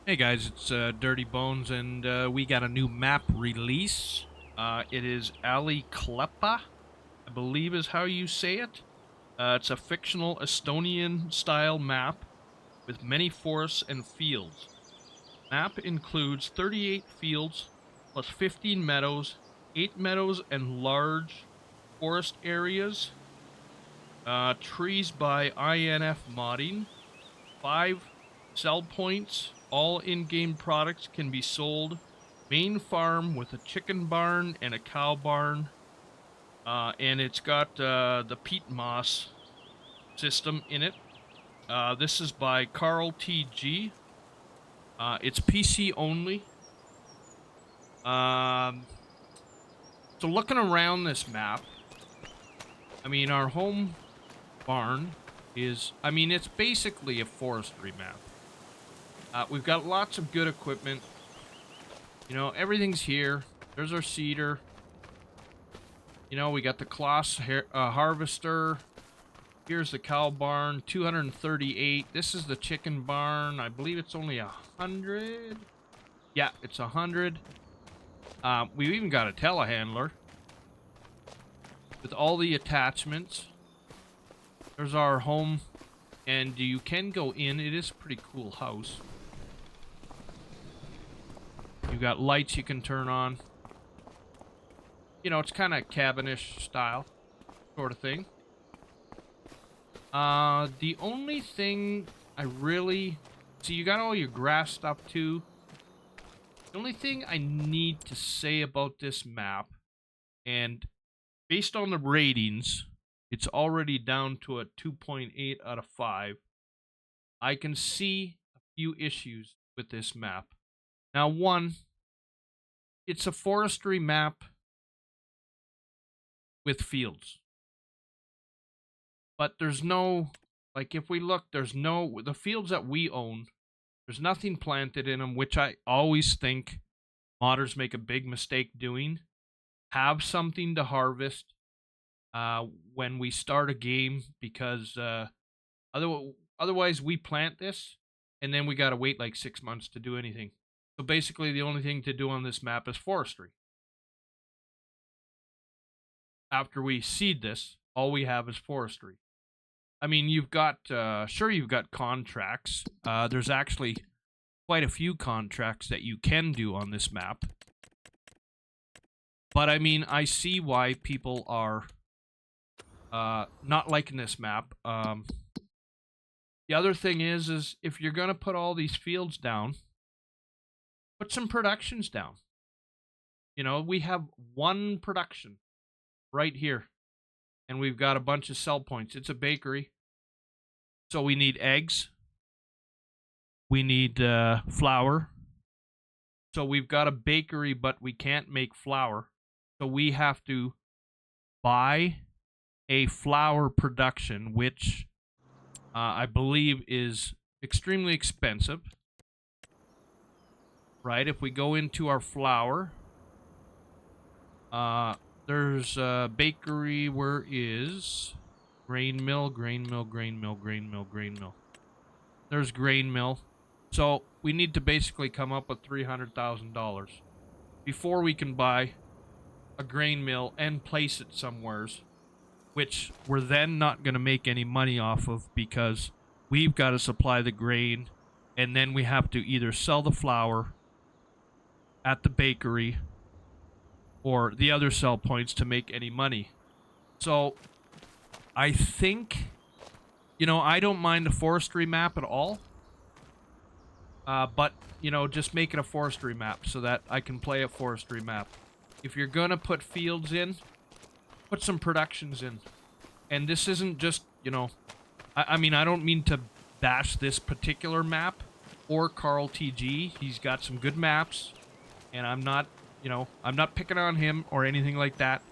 Hey guys, it's Dirty Bones, and we got a new map release. It is AlliKlepa, I believe is how you say it. It's a fictional Estonian-style map with many forests and fields. Map includes 38 fields plus 15 meadows, 8 meadows and large forest areas, trees by INF modding, 5 sell points. All in-game products can be sold. Main farm with a chicken barn and a cow barn. And it's got the peat moss system in it. This is by Carl TG. It's PC only. Um, so looking around this map, I mean, our home barn is, I mean, it's basically a forestry map. We've got lots of good equipment. You know, everything's here. There's our cedar. You know, we got the Kloss harvester. Here's the cow barn, 238. This is the chicken barn. I believe it's only 100. Yeah, it's 100. We've even got a telehandler with all the attachments. There's our home, and you can go in. It is a pretty cool house. You got lights you can turn on. You know, it's kind of cabinish style sort of thing. The only thing I really... See, you got all your grass stuff too. The only thing I need to say about this map, and based on the ratings, it's already down to a 2.8 out of 5. I can see a few issues with this map. Now, one, it's a forestry map with fields. But there's no, like, if we look, there's no, the fields that we own, there's nothing planted in them, which I always think modders make a big mistake doing. Have something to harvest when we start a game, because otherwise we plant this, and then we got to wait like 6 months to do anything. So basically, the only thing to do on this map is forestry. After we seed this, all we have is forestry. I mean, you've got, sure, you've got contracts. There's actually quite a few contracts that you can do on this map. But I mean, I see why people are not liking this map. The other thing is if you're going to put all these fields down, put some productions down. You know, we have one production right here. And we've got a bunch of sell points. It's a bakery. So we need eggs. We need flour. So we've got a bakery, but we can't make flour. So we have to buy a flour production, which I believe is extremely expensive. Right? If we go into our flour, there's a bakery. Where is grain mill, grain mill, grain mill, grain mill, grain mill? There's grain mill. So we need to basically come up with $300,000 before we can buy a grain mill and place it somewheres, which we're then not going to make any money off of, because we've got to supply the grain, and then we have to either sell the flour at the bakery or the other sell points to make any money. So I think, you know, I don't mind a forestry map at all. But, you know, just make it a forestry map so that I can play a forestry map. If you're going to put fields in, put some productions in. And this isn't just, you know, I mean, I don't mean to bash this particular map or Carl TG. He's got some good maps, and I'm not, you know, I'm not picking on him or anything like that.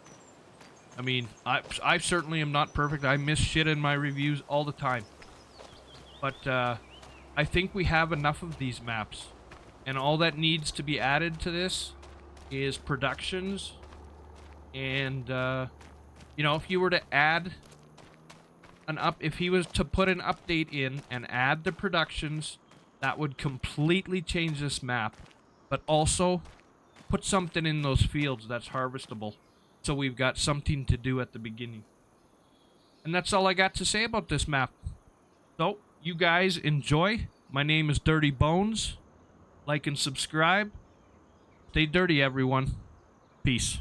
I mean, I certainly am not perfect. I miss shit in my reviews all the time. But, I think we have enough of these maps, and all that needs to be added to this is productions. And you know, if you were to add if he was to put an update in and add the productions That would completely change this map, but also put something in those fields that's harvestable, so we've got something to do at the beginning. And that's all I got to say about this map. So, you guys enjoy. My name is Dirty Bones. Like and subscribe. Stay dirty, everyone. Peace.